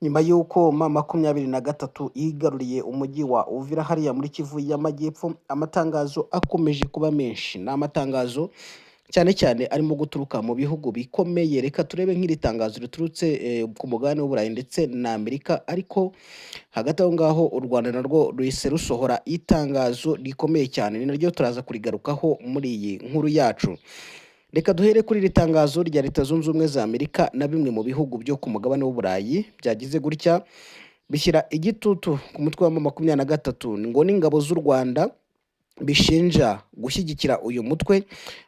nyuma y'uko M23 yigaruriye umujyi wa Uvira hariya muri Kivu y'Amajyepfo, amatangazo akomeje kuba menshi. Ni amatangazo cyane cyane arimo guturuka mu bihugu bikomeye. Reka turebe nk'iri tangazo riturutse ku mugabane w'Uburayi ndetse na Amerika, ariko hagati aho ngaho u Rwanda narwo ruhise rusohora itangazo rikomeye cyane, ni naryo turaza kurigarukaho muri iyi nkuru yacu. Reka duhere kuri iri tangazo rya Leta Zunze Ubumwe za Amerika na bimwe mu bihugu byo ku mugabane w'Uburayi byagize gutya bishyira igitutu ku mutwe wa M23 ngo n'ingabo z'u Rwanda bishinja gushyigikira uyu mutwe,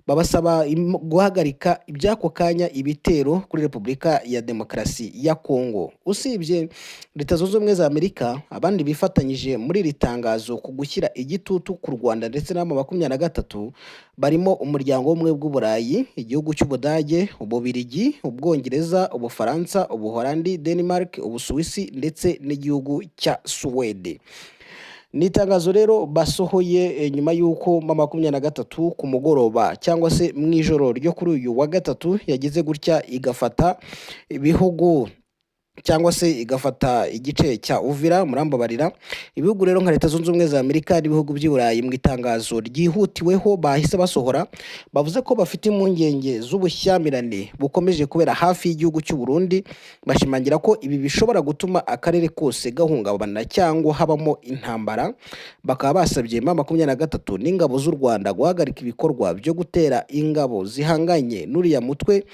babasaba guhagarika ibyako kanya ibitero kuri Repubulika ya Demokarasi ya Kongo. Usibye Leta Zunze Ubumwe za Amerika, abandi bifatanyije muri iri tangazo ku gushyira igitutu ku Rwanda ndetse na M23 barimo umuryango w'ubumwe bw'Uburayi, igihugu cy'Ubudage, Ububiligi, Ubwongereza, Ubufaransa, Ubuholandi, Denmark, Ubusuwisi ndetse n'igihugu cya Suwede. Ni itangazo rero basohoye nyuma y'uko M23 ku mugoroba cyangwa se mu ijoro ryo kuri uyu wa gatatu yagize gutya igafata ibihugu cyangwa se igafata igice cya Uvira, murambabarira. Ibihugu rero nka Leta Zunze Ubumwe za Amerika n'ibihugu by'i Burayi mu itangazo ryihutiweho bahise basohora, bavuze ko bafite impungenge z'ubushyamirane bukomeje kubera hafi y'igihugu cy'u Burundi, bashimangira ko ibi bishobora gutuma akarere kose gahungabana cyangwa habamo intambara. Bakaba basabye M23 n'ingabo z'u Rwanda guhagarika ibikorwa byo gutera ingabo zihanganye n'uriya mutwe.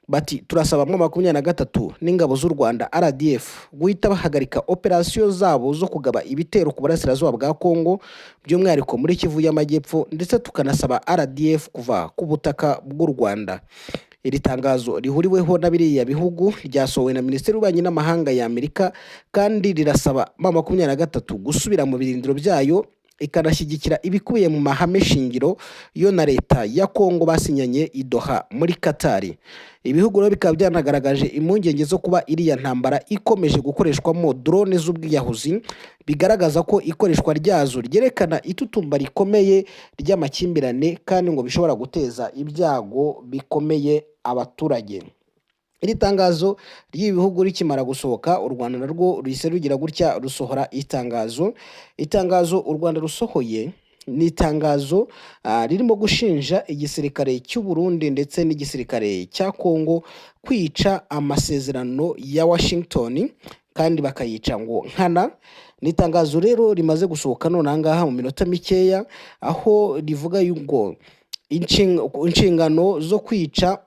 Bati turasaba M23 n'ingabo z'u Rwanda RDF guhita bahagarika operasiyo zabo zo kugaba ibitero ku burasirazuba bwa Kongo, by'umwihariko muri Kivu y'Amajyepfo, ndetse tukanasaba RDF kuva ku butaka bw'u Rwanda. Iri tangazo rihuriweho na biriya bihugu ryasohowe na Minisiteri y'Ububanyi n'Amahanga ya Amerika, kandi rirasaba M23 gusubira mu birindiro byayo, ikanashyigikira ibikubiye mu mahame shingiro yo na leta ya Kongo basinyanye i Doha muri Katari. Ibihugu rero bikaba byanagaragaje impungenge zo kuba iriya ntambara ikomeje gukoreshwamo drone z'ubwiyahuzi, bigaragaza ko ikoreshwa ryazo ryerekana itutumba rikomeye ry'amakimbirane, kandi ngo bishobora guteza ibyago bikomeye abaturage. Iri tangazo ry'ibihugu rikimara gusohoka, u Rwanda narwo ruhise rugira gutya rusohora itangazo. Itangazo u Rwanda rusohoye ni itangazo ririmo gushinja igisirikare cy'u Burundi ndetse n'igisirikare cya Kongo kwica amasezerano ya Washington, kandi bakayica ngo nkana. Ni itangazo rero rimaze gusohoka none ahangaha mu minota mikeya, aho rivuga yuko inshingano zo kwica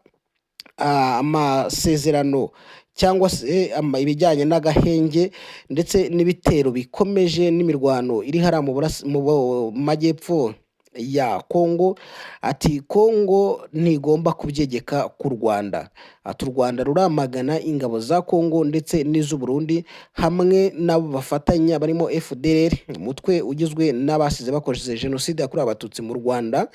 amasezerano cyangwa se ibijyanye n'agahenge ndetse n'ibitero bikomeje n'imirwano iri hariya mu majyepfo ya Kongo, ati Kongo ntigomba kubyegeka ku Rwanda. Ati u Rwanda ruramagana ingabo za Kongo ndetse n'iz'u Burundi hamwe n'abo bafatanya barimo FDLR, umutwe ugizwe n'abasize bakoresheje jenoside yakorewe abatutsi mu Rwanda,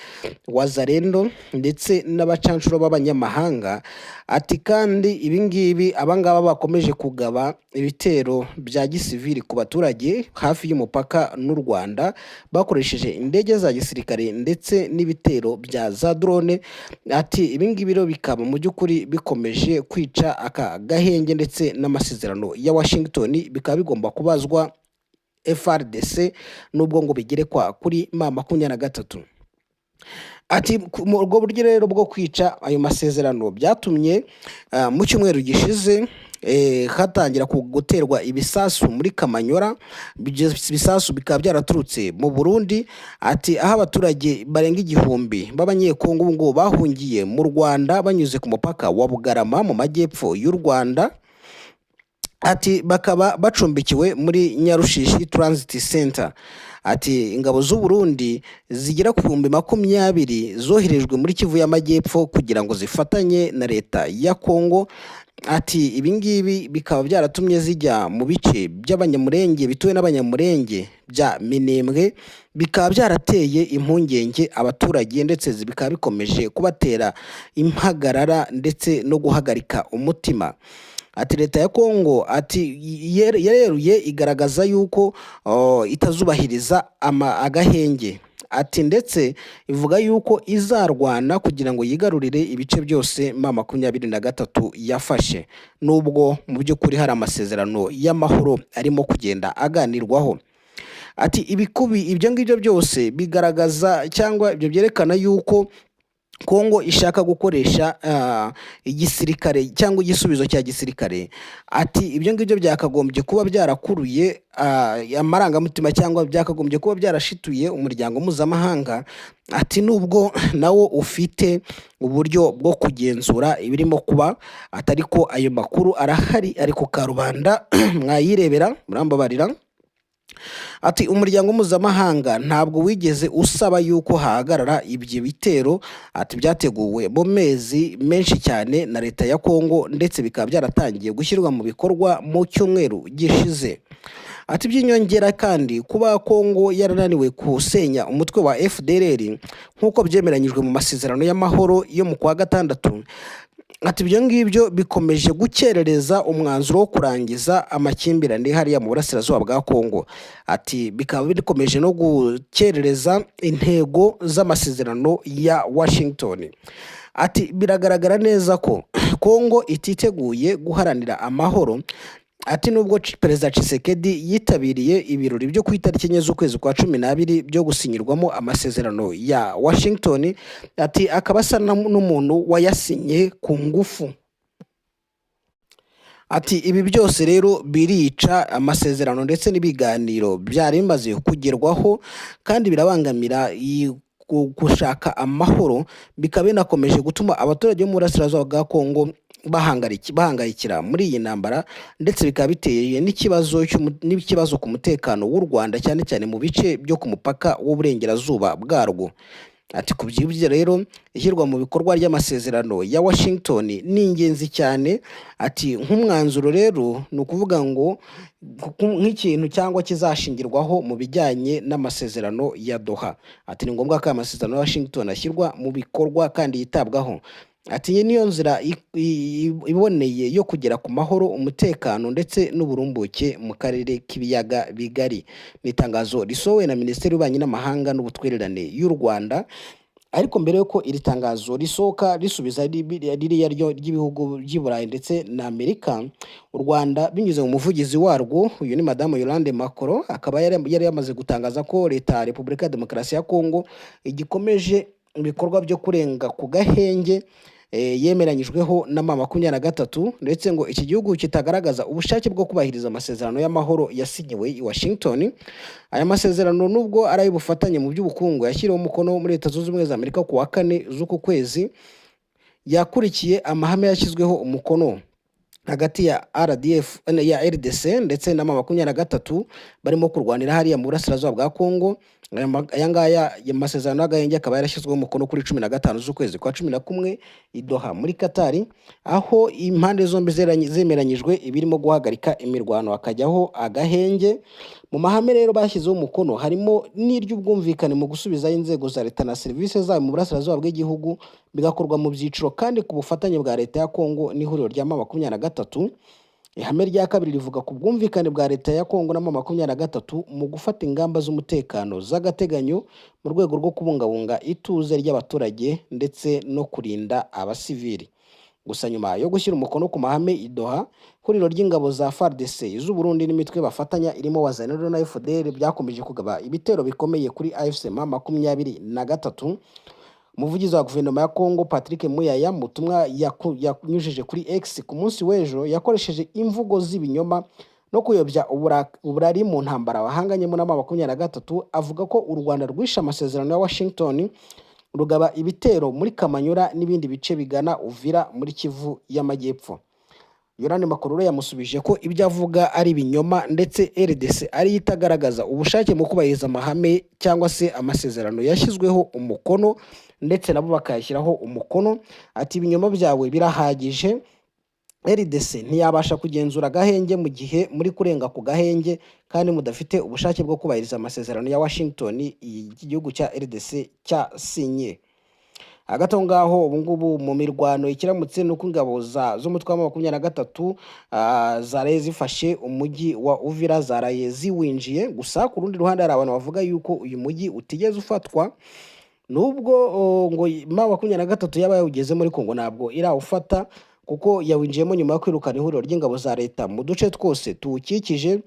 Wazalendo ndetse n'abacanshuro b'abanyamahanga. Ati kandi ibingibi abangaba bakomeje kugaba ibitero bya gisivili ku baturage hafi y'umupaka n'u Rwanda bakoresheje indege za gisirikare ndetse n'ibitero bya za drone. Ati ibingibi rero bikaba mu by'ukuri bikomeje kwica aka gahenge ndetse n'amasezerano ya Washington, bikaba bigomba kubazwa FRDC nubwo ngo bigerekwa kuri M23. Ati mu rwo buryo rero bwo kwica ayo masezerano byatumye mu cyumweru gishize hatangira guterwa ibisasu muri Kamanyora. Ibisasu bikaba byaraturutse mu Burundi. Ati aho abaturage barenga 1000 b'abanyekongo ngo bahungiye mu Rwanda banyuze ku mupaka wa Bugarama mu majyepfo y'u Rwanda. Ati bakaba bacumbikiwe muri Nyarushishi Transit Center. Ati ingabo z'u Burundi zigera ku 20,000 zoherejwe muri Kivu y'Amajyepfo kugira ngo zifatanye na leta ya Kongo. Ati ibingibi bikaba byaratumye zijya mu bice by'abanyamurenge bituwe n'abanyamurenge bya Minembwe, bikaba byarateye impungenge abaturage ndetse bikaba bikomeje kubatera impagarara ndetse no guhagarika umutima. ati leta ya Kongo ati yareruye igaragaza yuko itazubahiriza agahenge, ati ndetse ivuga yuko izarwana kugira ngo yigarurire ibice byose M23 yafashe, nubwo mu by'ukuri hari amasezerano y'amahoro arimo kugenda aganirwaho. Ati ibyo ngibyo byose bigaragaza cyangwa ibyo byerekana yuko Kongo ishaka gukoresha igisirikare cyangwa igisubizo cya gisirikare. Ati ibyo ngibyo byakagombye kuba byarakuruye amarangamutima cyangwa byakagombye kuba byarashituye umuryango mpuzamahanga. Ati nubwo nawo ufite uburyo bwo kugenzura ibirimo kuba, atari ko ayo makuru arahari ariko karubanda mwayirebera murambabarira. Ati umuryango mpuzamahanga ntabwo wigeze usaba yuko hahagarara ibyo bitero. Ati byateguwe mu mezi menshi cyane na leta ya Kongo, ndetse bikaba byaratangiye gushyirwa mu bikorwa mu cyumweru gishize. Ati by'inyongera kandi kuba Kongo yarananiwe kusenya umutwe wa FDLR nk'uko byemeranyijwe mu masezerano y'amahoro yo mu kwa gatandatu. Ati ibyo ngibyo bikomeje gukerereza umwanzuro wo kurangiza amakimbirane hariya mu burasirazuba bwa Kongo. Ati bikaba bikomeje no gukerereza intego z'amasezerano ya Washington. Ati biragaragara neza ko Kongo ititeguye guharanira amahoro. Ati nubwo Perezida Tshisekedi yitabiriye ibirori byo ku itariki 4 z'ukwezi kwa 12 byo gusinyirwamo amasezerano ya Washington, ati akaba asa n'umuntu wayasinye ku ngufu. Ati ibi byose rero birica amasezerano ndetse n'ibiganiro byari bimaze kugerwaho, kandi birabangamira gushaka amahoro, bikaba binakomeje gutuma abaturage bo mu burasirazuba bwa Kongo bahangayikira muri iyi ntambara, ndetse bikaba biteye n'ikibazo ku mutekano w'u Rwanda, cyane cyane mu bice byo ku mupaka w'uburengerazuba bwarwo. Ati kubyibyo rero ishyirwa mu bikorwa ry'amasezerano ya Washington ni ingenzi cyane. Ati nk'umwanzuro rero ni ukuvuga ngo nk'ikintu cyangwa kizashingirwaho mu bijyanye n'amasezerano ya Doha. Ati ni ngombwa ko amasezerano ya Washington ashyirwa mu bikorwa kandi yitabwaho. Ati iyi niyo nzira iboneye yo kugera ku mahoro, umutekano ndetse n'uburumbuke mu karere k'ibiyaga bigari. Ni itangazo risohowe na Minisiteri y'Ububanyi n'Amahanga n'Ubutwererane y'u Rwanda. Ariko mbere yuko iri tangazo risohoka risubiza ririya ry'ibihugu by'i Burayi ndetse na Amerika, u Rwanda binyuze mu muvugizi warwo, uyu ni Madame Yolande Makoro, akaba yari yamaze gutangaza ko leta ya Repubulika ya Demokarasi ya Kongo igikomeje ibikorwa byo kurenga ku gahenge yemeranyijweho na M23, ndetse ngo iki gihugu kitagaragaza ubushake bwo kubahiriza amasezerano y'amahoro yasinyiwe i Washington. Aya masezerano nubwo ari ay'ubufatanye mu by'ubukungu yashyiriweho umukono muri Leta Zunze Ubumwe za Amerika ku wa 4 z'uku kwezi, yakurikiye amahame yashyizweho umukono hagati ya RDC ndetse na M23 barimo kurwanira hariya mu burasirazuba bwa Kongo. Aya ngaya amasezerano y'agahenge akaba yarashyizweho umukono kuri 15 z'ukwezi kwa 11 i Doha muri Qatar, aho impande zombi zemeranyijwe ibirimo guhagarika imirwano hakajyaho agahenge. Mu mahame rero bashyizeho umukono harimo n'iry'ubwumvikane mu gusubizaho inzego za leta na serivisi zayo mu burasirazuba bw'igihugu, bigakorwa mu byiciro kandi ku bufatanye bwa leta ya Kongo n'ihuriro rya M23. Ihame rya kabiri rivuga ku bwumvikane bwa leta ya Kongo na M23 mu gufata ingamba z'umutekano z'agateganyo mu rwego rwo kubungabunga ituze ry'abaturage ndetse no kurinda abasivili. Gusa nyuma yo gushyira umukono ku mahame i Doha, ihuriro ry'ingabo za FARDC z'u Burundi n'imitwe bafatanya irimo Wazalendo na FDL byakomeje kugaba ibitero bikomeye kuri AFC M23. Umuvugizi wa guverinoma ya Kongo Patrick Muyaya mu butumwa yanyujije kuri X ku munsi w'ejo yakoresheje imvugo z'ibinyoma no kuyobya uburari mu ntambara bahanganyemo na M23, avuga ko u Rwanda rwishe amasezerano ya Washington rugaba ibitero muri Kamanyura n'ibindi bice bigana Uvira muri Kivu y'Amajyepfo. Yolande Makoro yamusubije ko ibyo avuga ari ibinyoma, ndetse RDC ari itagaragaza ubushake mu kubahiriza amahame cyangwa se amasezerano yashyizweho umukono, ndetse nabo bakayashyiraho umukono. Ati ibinyoma byawe birahagije, RDC ntiyabasha kugenzura agahenge mu gihe muri kurenga ku gahenge kandi mudafite ubushake bwo kubahiriza amasezerano ya Washington igihugu cya RDC cyasinye. hagati aho ngaho ubu ngubu mu mirwano ikiramutse nuko ingabo z'umutwe wa 23 zaraye zifashe umujyi wa Uvira, zaraye ziwinjiye. Gusa ku rundi ruhande hari abantu bavuga yuko uyu mujyi utigeze ufatwa, nubwo ngo M23 yaba yawugeze muri Kongo ntabwo irawufata, kuko yawinjiyemo nyuma yo kwirukana ihuriro ry'ingabo za leta mu duce twose tuwukikije.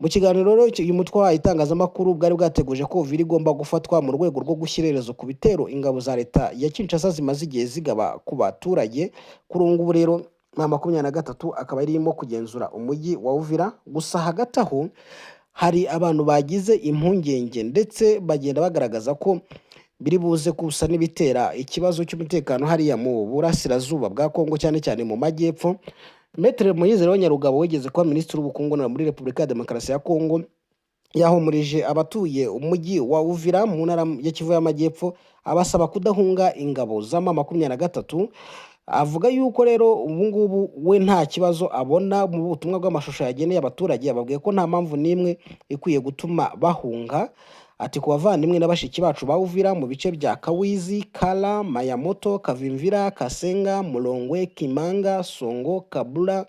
Mu kiganiro rero uyu mutwe wa itangazamakuru bwari bwateguje ko Uvira igomba gufatwa mu rwego rwo gushyira iherezo ku bitero ingabo za leta ya Kinshasa zimaze igihe zigaba ku baturage. Kuri ubu ngubu rero M23 akaba irimo kugenzura umujyi wa Uvira. Gusa hagati aho hari abantu bagize impungenge ndetse bagenda bagaragaza ko biri buze kusa n'ibitera ikibazo cy'umutekano hariya mu burasirazuba bwa Kongo, cyane cyane mu majyepfo. Maître Moise Nyarugabo wigeze kuba minisitiri w'ubukungu muri Repubulika ya Demokarasi ya Kongo yahumurije abatuye umujyi wa Uvira mu ntara ya Kivu y'Amajyepfo, abasaba kudahunga ingabo za M23. Avuga yuko rero ubu ngubu we nta kibazo abona mu butumwa bw'amashusho yageneye abaturage. Ababwiye ko nta mpamvu n'imwe ikwiye gutuma bahunga. Ati ku bavandimwe n'abashiki bacu ba Uvira mu bice bya Kawizi, Kala, Mayamoto, Kavimvira, Kasenga, Mulongwe, Kimanga, Songo, Kabula,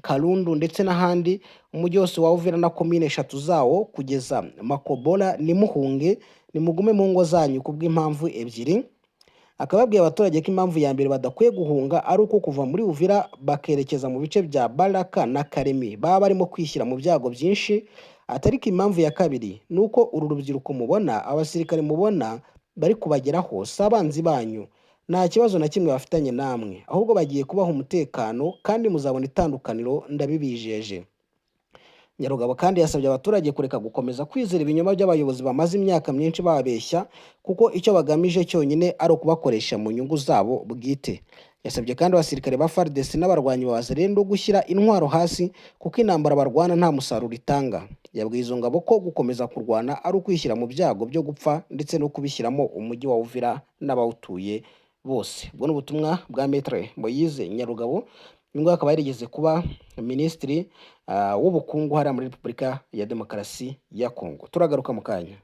Kalundu ndetse n'ahandi, umujyi wose wa Uvira na komine 3 zawo kugeza Makobola, nimuhunge nimugume mu ngo zanyu kubw'impamvu ebyiri. Akababwiye abaturage ko impamvu ya mbere badakwiye guhunga ari uko kuva muri Uvira bakerekeza mu bice bya Baraka na Karemi baba barimo kwishyira mu byago byinshi. Atariko impamvu ya kabiri nuko uru rubyiruko mubona, abasirikare mubona bari kubageraho sabanzi banyu, nta kibazo na kimwe bafitanye namwe, ahubwo bagiye kubaha umutekano kandi muzabona itandukaniro, ndabibijeje. Nyarugabo kandi yasabye abaturage kureka gukomeza kwizera ibinyoma by'abayobozi bamaze imyaka myinshi babeshya, kuko icyo bagamije cyonyine ari ukubakoresha mu nyungu zabo bwite. Yasabye kandi abasirikare ba FARDC n'abarwanyi ba Wazalendo gushyira intwaro hasi, kuko intambara barwana nta musaruro itanga. Yabwiye izo ngabo ko gukomeza kurwana ari ukwishyira mu byago byo gupfa ndetse no kubishyiramo umujyi wa Uvira n'abawutuye bose. Ubwo ni ubutumwa bwa Maître Moise Nyarugabo, ngo akaba yarigeze kuba minisitiri w'ubukungu hariya muri Repubulika ya Demokarasi ya Kongo. Turagaruka mu kanya.